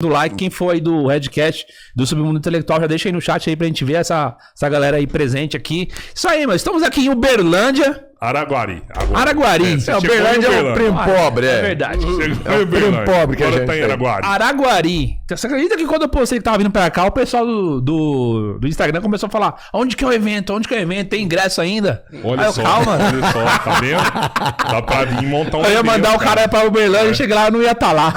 do like, quem for aí do Redcast, do Submundo Intelectual, já deixa aí no chat aí pra gente ver essa galera aí presente aqui. Isso aí, mas estamos aqui em Uberlândia. Araguari. Araguari. Uberlândia é o primo pobre, é verdade. É o primo pobre que a gente tá em Araguari. Araguari. Você acredita que quando eu postei que tava vindo pra cá, o pessoal do Instagram começou a falar: onde que é o evento? Onde que é o evento? Tem ingresso ainda? Olha só, calma. Olha só, tá vendo? Dá pra vir montar um evento. Eu ia mandar o cara pra Uberlândia e chegar lá, eu não ia estar lá.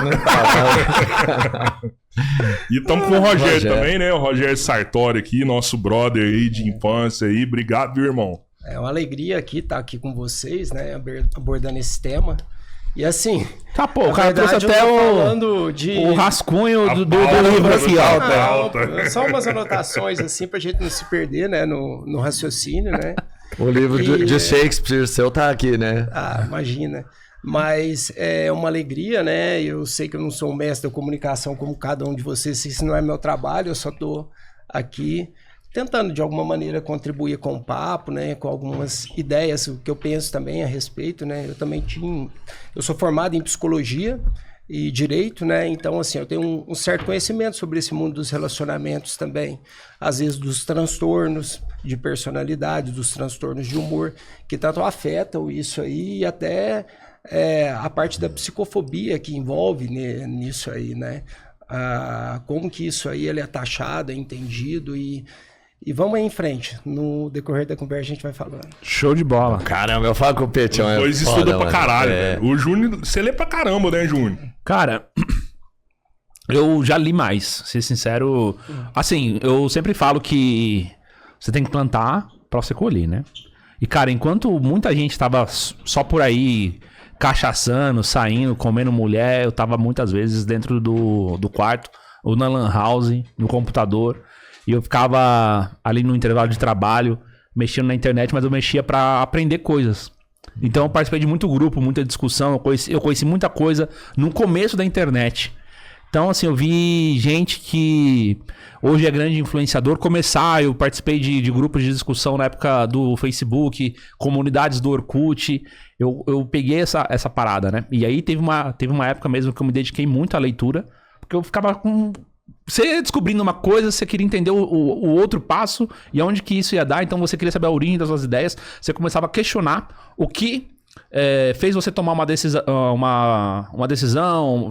E estamos com o Rogério também, né? O Rogério Sartori aqui, nosso brother aí de infância aí. Obrigado, meu irmão. É uma alegria aqui estar aqui com vocês, né? Abordando esse tema. E assim... Tá, pô, o cara trouxe até o rascunho do livro aqui, ó. Só umas anotações, assim, pra gente não se perder, né? No raciocínio, né? O livro de Shakespeare seu tá aqui, né? Ah, imagina. Mas é uma alegria, né? Eu sei que eu não sou um mestre da comunicação como cada um de vocês. Isso não é meu trabalho, eu só tô aqui tentando de alguma maneira contribuir com o papo, né, com algumas ideias, o que eu penso também a respeito, né, eu sou formado em psicologia e direito, né, então assim, eu tenho um certo conhecimento sobre esse mundo dos relacionamentos também, às vezes dos transtornos de personalidade, dos transtornos de humor, que tanto afetam isso aí e até a parte da psicofobia que envolve nisso aí, né, como que isso aí ele é taxado, é entendido e vamos aí em frente. No decorrer da conversa a gente vai falando. Show de bola. Caramba, eu falo com o Petião. Os dois estudam pra caralho, velho. O Júnior, você lê pra caramba, né, Júnior? Cara, eu já li mais, ser sincero. Assim, eu sempre falo que você tem que plantar pra você colher, né? E, cara, enquanto muita gente tava só por aí cachaçando, saindo, comendo mulher, eu tava muitas vezes dentro do quarto, ou na lan house, no computador. E eu ficava ali no intervalo de trabalho, mexendo na internet, mas eu mexia pra aprender coisas. Então eu participei de muito grupo, muita discussão, eu conheci muita coisa no começo da internet. Então, assim, eu vi gente que hoje é grande influenciador começar, eu participei de grupos de discussão na época do Facebook, comunidades do Orkut, eu peguei essa parada, né? E aí teve uma época mesmo que eu me dediquei muito à leitura, porque eu ficava com... Você descobrindo uma coisa, você queria entender o outro passo e aonde que isso ia dar, então você queria saber a origem das suas ideias, você começava a questionar o que fez você tomar uma decisão,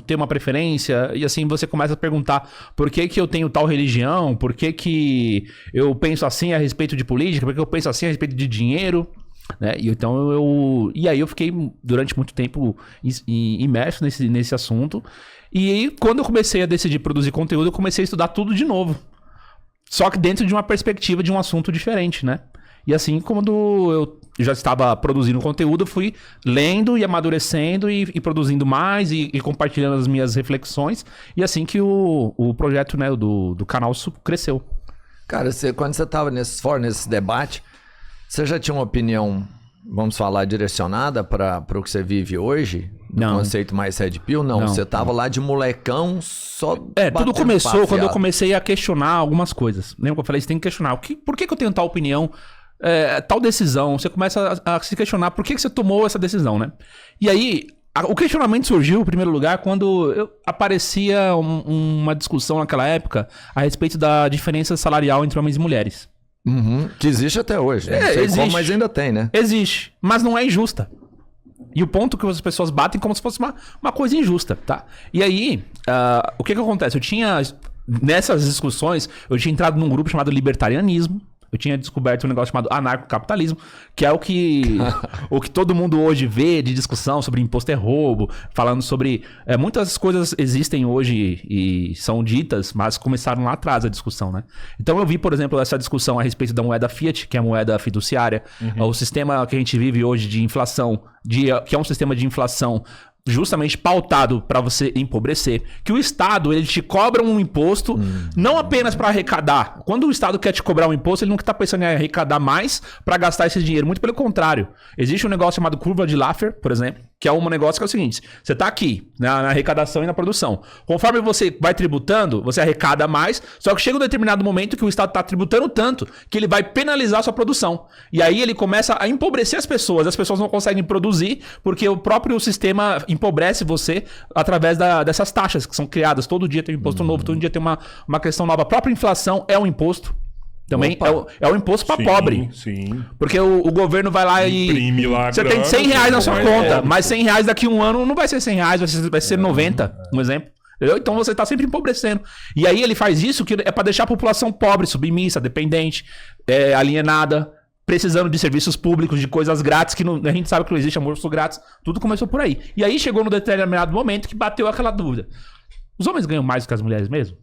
ter uma preferência, e assim você começa a perguntar por que eu tenho tal religião, por que eu penso assim a respeito de política, por que eu penso assim a respeito de dinheiro, né? E aí eu fiquei durante muito tempo imerso nesse assunto. E aí, quando eu comecei a decidir produzir conteúdo, eu comecei a estudar tudo de novo. Só que dentro de uma perspectiva de um assunto diferente, né? E assim, quando eu já estava produzindo conteúdo, eu fui lendo e amadurecendo e produzindo mais e compartilhando as minhas reflexões. E assim que o projeto, né, do canal cresceu. Cara, quando você estava nesse debate, você já tinha uma opinião, vamos falar, direcionada para o que você vive hoje? Não. Conceito mais Red Pill? Não. Você tava lá de molecão só... Tudo começou quando eu comecei a questionar algumas coisas. Lembra que eu falei, você tem que questionar. Por que eu tenho tal opinião, tal decisão? Você começa a se questionar por que você tomou essa decisão, né? E aí, o questionamento surgiu, em primeiro lugar, quando aparecia uma discussão naquela época a respeito da diferença salarial entre homens e mulheres. Uhum. Que existe até hoje, né? Existe. Como, mas ainda tem, né? Existe, mas não é injusta. E o ponto que as pessoas batem como se fosse uma coisa injusta, tá? E aí, o que acontece? Nessas discussões, eu tinha entrado num grupo chamado Libertarianismo. Eu tinha descoberto um negócio chamado anarcocapitalismo, que é o que todo mundo hoje vê de discussão sobre imposto é roubo, falando sobre... muitas coisas existem hoje e são ditas, mas começaram lá atrás a discussão, né? Então eu vi, por exemplo, essa discussão a respeito da moeda fiat, que é a moeda fiduciária, o sistema que a gente vive hoje de inflação, que é um sistema de inflação justamente pautado para você empobrecer, que o Estado ele te cobra um imposto não apenas para arrecadar. Quando o Estado quer te cobrar um imposto, ele não está pensando em arrecadar mais para gastar esse dinheiro, muito pelo contrário. Existe um negócio chamado curva de Laffer, por exemplo, Que é um negócio que é o seguinte: você tá aqui, na arrecadação e na produção. Conforme você vai tributando, você arrecada mais, só que chega um determinado momento que o Estado tá tributando tanto que ele vai penalizar a sua produção. E aí ele começa a empobrecer as pessoas não conseguem produzir porque o próprio sistema empobrece você através dessas taxas que são criadas. Todo dia tem um imposto novo, todo dia tem uma questão nova. A própria inflação é um imposto. Também é o imposto para pobre. Sim. Porque o governo vai lá imprime lá você tem 100 reais na sua conta, mas 100 reais daqui a um ano não vai ser 100 reais, vai ser 90, um exemplo. Entendeu? Então você está sempre empobrecendo. E aí ele faz isso que é para deixar a população pobre, submissa, dependente, alienada, precisando de serviços públicos, de coisas grátis, que a gente sabe que não existe almoço grátis. Tudo começou por aí. E aí chegou no determinado momento que bateu aquela dúvida. Os homens ganham mais do que as mulheres mesmo?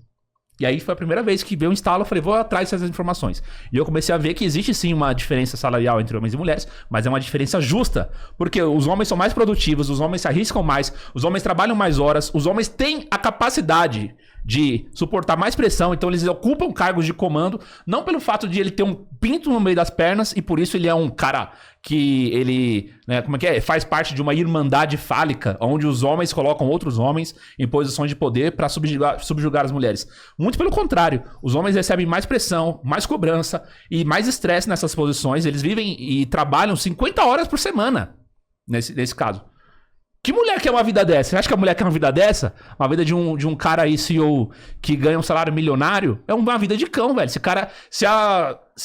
E aí foi a primeira vez que veio um instalo, eu falei, vou atrás dessas informações. E eu comecei a ver que existe sim uma diferença salarial entre homens e mulheres, mas é uma diferença justa, porque os homens são mais produtivos, os homens se arriscam mais, os homens trabalham mais horas, os homens têm a capacidade de suportar mais pressão, então eles ocupam cargos de comando, não pelo fato de ele ter um pinto no meio das pernas, e por isso ele é um cara que ele, né, faz parte de uma irmandade fálica, onde os homens colocam outros homens em posições de poder para subjugar as mulheres. Muito pelo contrário, os homens recebem mais pressão, mais cobrança e mais estresse nessas posições, eles vivem e trabalham 50 horas por semana, nesse caso. Que mulher quer uma vida dessa? Você acha que a mulher quer uma vida dessa? Uma vida de um cara aí, CEO, que ganha um salário milionário? É uma vida de cão, velho. Esse cara, se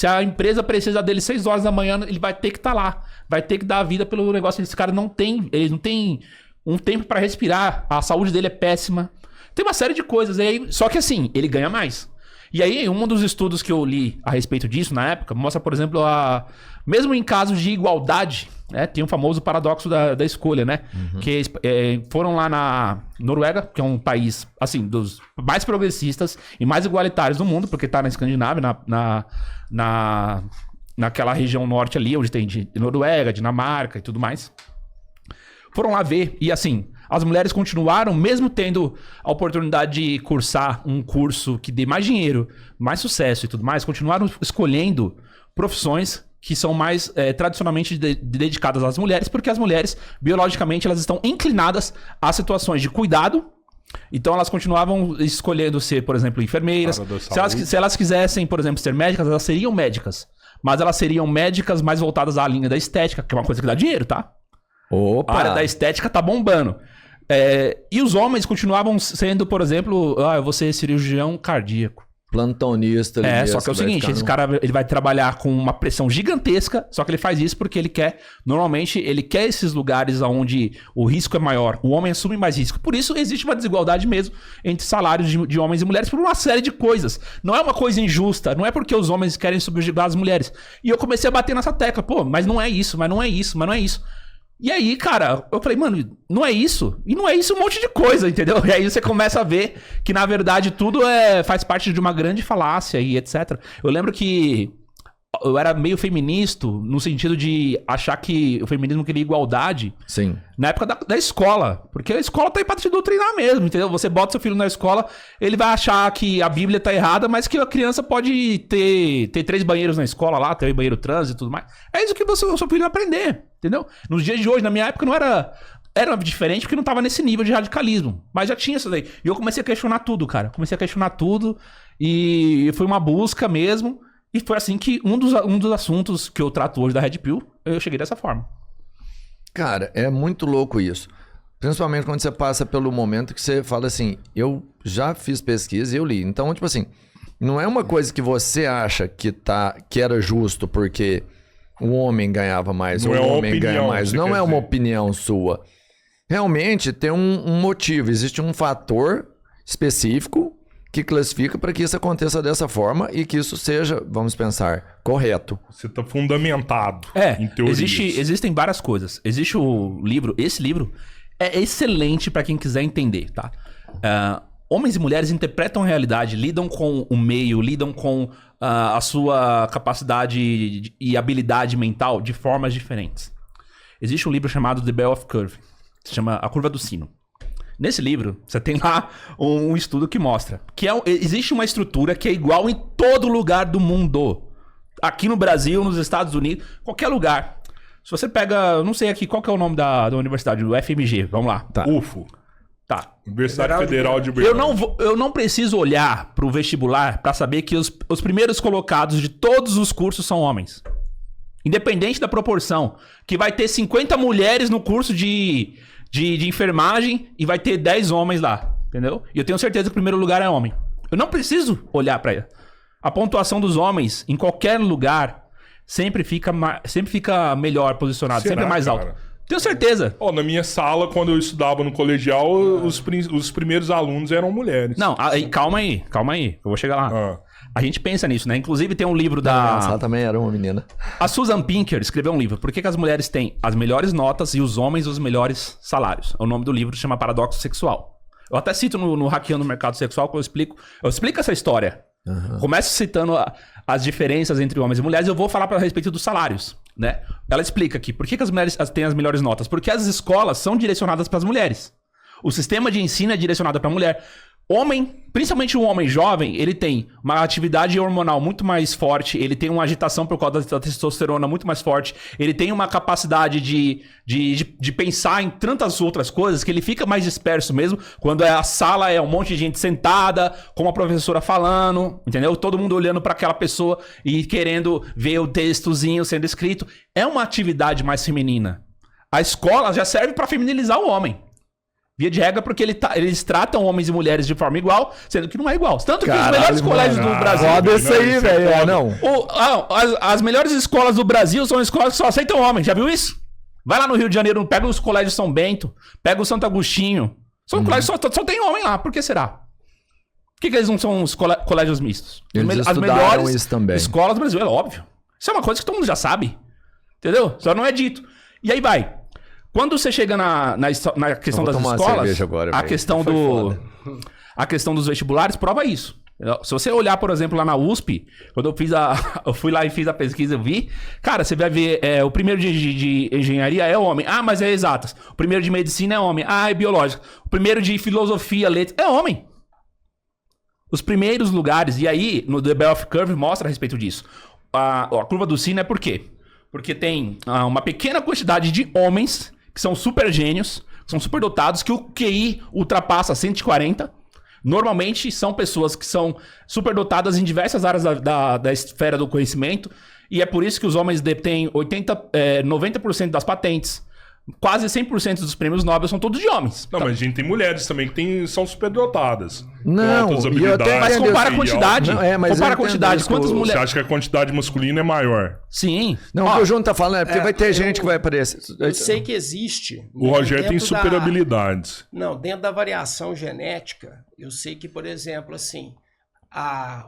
a empresa precisa dele 6 horas da manhã, ele vai ter que estar lá. Vai ter que dar a vida pelo negócio. Esse cara ele não tem um tempo pra respirar. A saúde dele é péssima. Tem uma série de coisas aí. Só que assim, ele ganha mais. E aí, um dos estudos que eu li a respeito disso na época, mostra, por exemplo, mesmo em casos de igualdade, né, tem o famoso paradoxo da escolha, né? Uhum. Que foram lá na Noruega, que é um país, assim, dos mais progressistas e mais igualitários do mundo, porque tá na Escandinávia, naquela região norte ali, onde tem de Noruega, Dinamarca e tudo mais. Foram lá ver, e assim, as mulheres continuaram, mesmo tendo a oportunidade de cursar um curso que dê mais dinheiro, mais sucesso e tudo mais, continuaram escolhendo profissões que são mais tradicionalmente dedicadas às mulheres, porque as mulheres, biologicamente, elas estão inclinadas a situações de cuidado. Então elas continuavam escolhendo ser, por exemplo, enfermeiras. Se elas quisessem, por exemplo, ser médicas, elas seriam médicas. Mas elas seriam médicas mais voltadas à linha da estética, que é uma coisa que dá dinheiro, tá? Opa. A área da estética tá bombando. E os homens continuavam sendo, por exemplo, eu vou ser cirurgião cardíaco. Plantonista. Só que é o seguinte, esse cara ele vai trabalhar com uma pressão gigantesca, só que ele faz isso porque ele quer, normalmente, ele quer esses lugares onde o risco é maior, o homem assume mais risco. Por isso existe uma desigualdade mesmo entre salários de homens e mulheres por uma série de coisas. Não é uma coisa injusta, não é porque os homens querem subjugar as mulheres. E eu comecei a bater nessa tecla, mas não é isso, mas não é isso, mas não é isso. E aí, cara, eu falei, mano, não é isso? E não é isso um monte de coisa, entendeu? E aí você começa a ver que, na verdade, tudo faz parte de uma grande falácia e etc. Eu lembro que eu era meio feminista, no sentido de achar que o feminismo queria igualdade. Sim. Na época da escola. Porque a escola tá aí pra te doutrinar mesmo, entendeu? Você bota seu filho na escola, ele vai achar que a Bíblia tá errada, mas que a criança pode ter 3 banheiros na escola lá, ter banheiro trans e tudo mais. É isso que o seu filho vai aprender, entendeu? Nos dias de hoje, na minha época, não era diferente porque não tava nesse nível de radicalismo. Mas já tinha isso daí. E eu comecei a questionar tudo, cara. Comecei a questionar tudo e foi uma busca mesmo. E foi assim que um dos assuntos que eu trato hoje da Red Pill, eu cheguei dessa forma. Cara, é muito louco isso. Principalmente quando você passa pelo momento que você fala assim, eu já fiz pesquisa e eu li. Então, tipo assim, não é uma coisa que você acha que era justo porque o homem ganhava mais ou o homem ganha mais. Não é uma opinião sua. Realmente tem um motivo, existe um fator específico que classifica para que isso aconteça dessa forma e que isso seja, vamos pensar, correto. Você está fundamentado em teorias. Existem várias coisas. Existe esse livro é excelente para quem quiser entender, tá? Homens e mulheres interpretam a realidade, lidam com o meio, lidam com a sua capacidade e habilidade mental de formas diferentes. Existe um livro chamado The Bell of Curve, que se chama A Curva do Sino. Nesse livro, você tem lá um estudo que mostra que existe uma estrutura que é igual em todo lugar do mundo. Aqui no Brasil, nos Estados Unidos, qualquer lugar. Se você pega, eu não sei aqui, qual que é o nome da universidade, do FMG, vamos lá. Tá. UFO. Tá. Universidade Federal de Uberlândia. Eu não preciso olhar pro vestibular pra saber que os primeiros colocados de todos os cursos são homens. Independente da proporção. Que vai ter 50 mulheres no curso de enfermagem e vai ter 10 homens lá. Entendeu? E eu tenho certeza que o primeiro lugar é homem. Eu não preciso olhar pra ele. A pontuação dos homens em qualquer lugar sempre fica melhor posicionado, Será, sempre mais cara? alto. Tenho certeza. Ó, na minha sala, quando eu estudava no colegial, os primeiros alunos eram mulheres. Não, calma aí. Eu vou chegar lá. Ah. A gente pensa nisso, né? Inclusive tem um livro Ela também era uma menina. A Susan Pinker escreveu um livro. Por que as mulheres têm as melhores notas e os homens os melhores salários? O nome do livro chama Paradoxo Sexual. Eu até cito no Hackeando o Mercado Sexual, que eu explico essa história. Uhum. Começo citando as diferenças entre homens e mulheres. Eu vou falar a respeito dos salários, né? Ela explica aqui por que as mulheres têm as melhores notas. Porque as escolas são direcionadas para as mulheres. O sistema de ensino é direcionado para a mulher. Homem, principalmente o homem jovem, ele tem uma atividade hormonal muito mais forte, ele tem uma agitação por causa da testosterona muito mais forte, ele tem uma capacidade de pensar em tantas outras coisas que ele fica mais disperso mesmo, quando a sala é um monte de gente sentada, com a professora falando, entendeu? Todo mundo olhando para aquela pessoa e querendo ver o textozinho sendo escrito. É uma atividade mais feminina. A escola já serve para feminilizar o homem. Via de regra, porque eles tratam homens e mulheres de forma igual, sendo que não é igual. Tanto que os melhores colégios do Brasil... Foda isso aí, velho. Não. As melhores escolas do Brasil são escolas que só aceitam homens. Já viu isso? Vai lá no Rio de Janeiro, pega os colégios São Bento, pega o Santo Agostinho. São colégios só tem homem lá. Por que será? Por que eles não são os colégios mistos? Eles as melhores isso também. escolas do Brasil, é óbvio. Isso é uma coisa que todo mundo já sabe. Entendeu? Só não é dito. E aí vai... Quando você chega na questão das escolas, agora, a questão dos vestibulares prova isso. Se você olhar, por exemplo, lá na USP, quando eu fui lá e fiz a pesquisa, eu vi, cara, você vai ver, o primeiro de engenharia é homem. Ah, mas é exatas. O primeiro de medicina é homem. Ah, é biológica. O primeiro de filosofia, letras, é homem. Os primeiros lugares, e aí, no The Bell Curve mostra a respeito disso. A curva do sino é por quê? Porque tem uma pequena quantidade de homens que são super gênios, são super dotados, que o QI ultrapassa 140. Normalmente são pessoas que são super dotadas em diversas áreas da esfera do conhecimento, e é por isso que os homens detêm 90% das patentes. Quase 100% dos prêmios Nobel são todos de homens. Não, mas a gente tem mulheres também que são superdotadas. Não, com altas habilidades. Mas compara a quantidade. Compara a quantidade. Quantas mulheres... Você acha que a quantidade masculina é maior? Sim. Não, o que o Júnior tá falando é porque vai ter gente que vai aparecer. Eu sei que existe. O Rogério tem super habilidades. Não, dentro da variação genética, eu sei que, por exemplo, assim,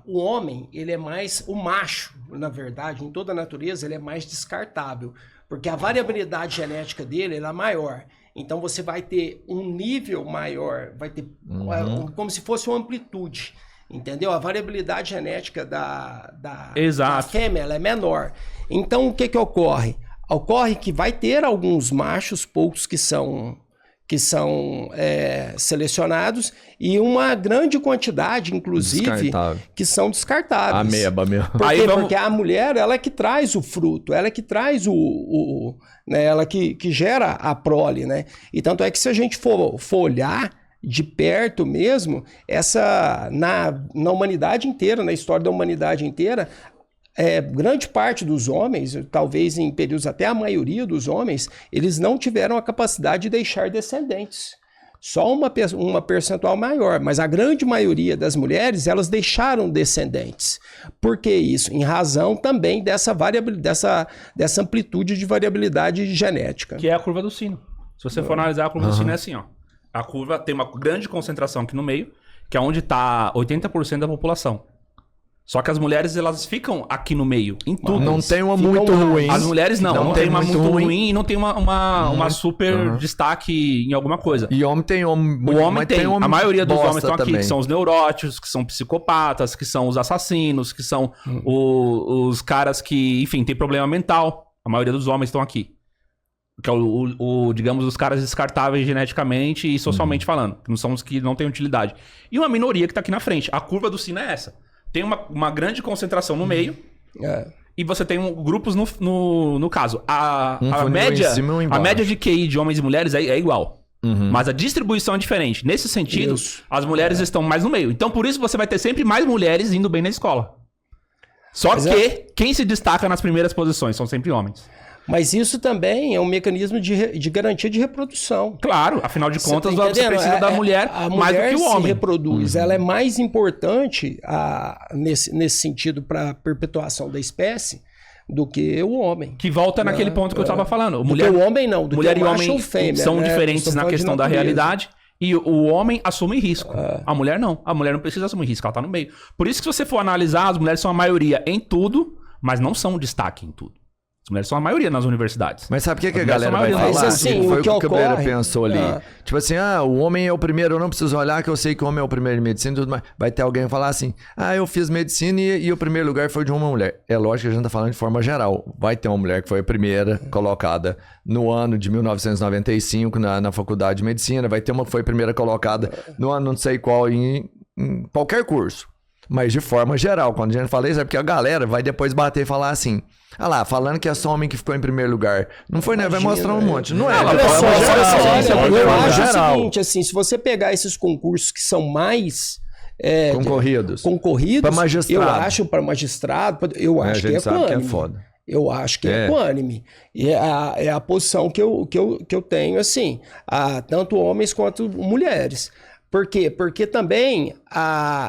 o homem, ele é mais... O macho, na verdade, em toda a natureza, ele é mais descartável. Porque a variabilidade genética dele é maior. Então você vai ter um nível maior, vai ter como se fosse uma amplitude. Entendeu? A variabilidade genética da fêmea ela é menor. Então o que ocorre? Ocorre que vai ter alguns machos, poucos que são selecionados, e uma grande quantidade, inclusive, que são descartáveis. Ameba mesmo. Por quê? Porque a mulher, ela é que traz o fruto, ela é que traz né, ela que gera a prole, né? E tanto é que se a gente for olhar de perto mesmo, na humanidade inteira, na história da humanidade inteira, grande parte dos homens, talvez em períodos até a maioria dos homens, eles não tiveram a capacidade de deixar descendentes. Só uma percentual maior, mas a grande maioria das mulheres, elas deixaram descendentes. Por que isso? Em razão também dessa amplitude de variabilidade genética. Que é a curva do sino. Se você for analisar, a curva do sino é assim, ó. A curva tem uma grande concentração aqui no meio, que é onde está 80% da população. Só que as mulheres, elas ficam aqui no meio, em tudo. Não tem uma muito ruim. As mulheres não tem uma muito ruim e não tem uma super destaque em alguma coisa. E homem tem homem. O homem tem. A maioria dos homens estão aqui, também. que são os neuróticos, que são psicopatas, que são os assassinos, que são os caras que, enfim, tem problema mental. A maioria dos homens estão aqui. Que é digamos, os caras descartáveis geneticamente e socialmente falando. Que não são os que não têm utilidade. E uma minoria que tá aqui na frente. A curva do sino é essa. Tem uma grande concentração no meio. e você tem grupos no caso. A funil média, em cima e um embaixo. a média de QI de homens e mulheres é igual. Mas a distribuição é diferente. Nesse sentido, as mulheres estão mais no meio. Então, por isso, você vai ter sempre mais mulheres indo bem na escola. Só que quem se destaca nas primeiras posições são sempre homens. Mas isso também é um mecanismo de garantia de reprodução. Claro, afinal de contas, tá você precisa da mulher mais do que o homem. Se reproduz, ela é mais importante nesse sentido para a perpetuação da espécie do que o homem. Que volta naquele ponto que eu estava falando. Mulher, o homem não, do mulher que e o homem macho ou fêmea, são né? diferentes na questão da realidade. E o homem assume risco. A mulher não. A mulher não precisa assumir risco, ela tá no meio. Por isso que se você for analisar, as mulheres são a maioria em tudo, mas não são destaque em tudo. As mulheres são a maioria nas universidades. Mas sabe o que a galera vai falar? Mas, assim, foi o que o Cabreira ocorre... pensou ali. Tipo assim, o homem é o primeiro, eu não preciso olhar que eu sei que o homem é o primeiro em medicina e tudo mais. Vai ter alguém falar assim, eu fiz medicina e o primeiro lugar foi de uma mulher. É lógico que a gente tá falando de forma geral. Vai ter uma mulher que foi a primeira colocada no ano de 1995 na faculdade de medicina. Vai ter uma que foi a primeira colocada no ano não sei qual em qualquer curso. Mas de forma geral, quando a gente fala isso, é porque a galera vai depois bater e falar assim, falando que é só homem que ficou em primeiro lugar. Não foi, né? Vai mostrar um monte. Não é, olha só, eu acho geral. o seguinte, assim, se você pegar esses concursos que são mais... concorridos. Para magistrado. Eu acho para magistrado, eu acho que é equânime. Que é foda. Eu acho que é equânime. E é a posição que eu tenho, assim, tanto homens quanto mulheres. Por quê? Porque também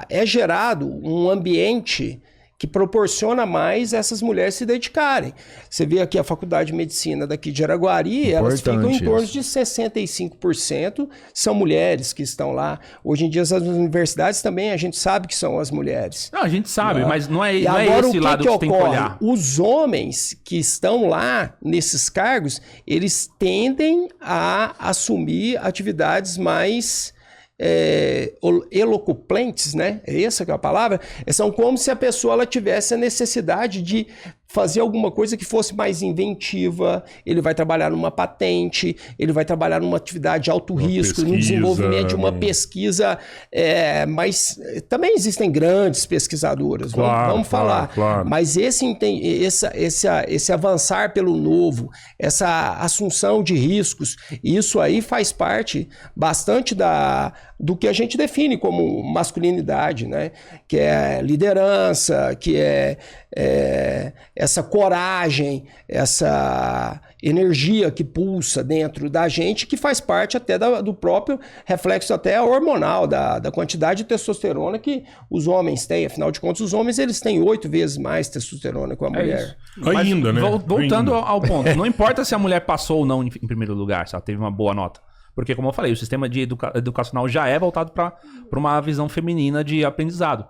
é gerado um ambiente que proporciona mais essas mulheres se dedicarem. Você vê aqui a Faculdade de Medicina daqui de Araguari, elas ficam em torno de 65% são mulheres que estão lá. Hoje em dia, as universidades também, a gente sabe que são as mulheres. Não, a gente sabe, mas não é agora, esse lado que você tem que olhar. Os homens que estão lá nesses cargos, eles tendem a assumir atividades mais... elocuplentes, né? É essa que é a palavra. São como se a pessoa ela tivesse a necessidade de fazer alguma coisa que fosse mais inventiva. Ele vai trabalhar numa patente, ele vai trabalhar numa atividade de alto risco, no desenvolvimento de uma pesquisa. Mas também existem grandes pesquisadoras, vamos falar. Claro. Mas esse avançar pelo novo, essa assunção de riscos, isso aí faz parte bastante do que a gente define como masculinidade, né? Que é liderança, que é essa coragem, essa energia que pulsa dentro da gente, que faz parte até do próprio reflexo até hormonal, da quantidade de testosterona que os homens têm. Afinal de contas, os homens eles têm 8 vezes mais testosterona que a mulher. Ainda, né? Voltando ao ponto, não importa se a mulher passou ou não em primeiro lugar, se ela teve uma boa nota. Porque, como eu falei, o sistema educacional já é voltado para uma visão feminina de aprendizado.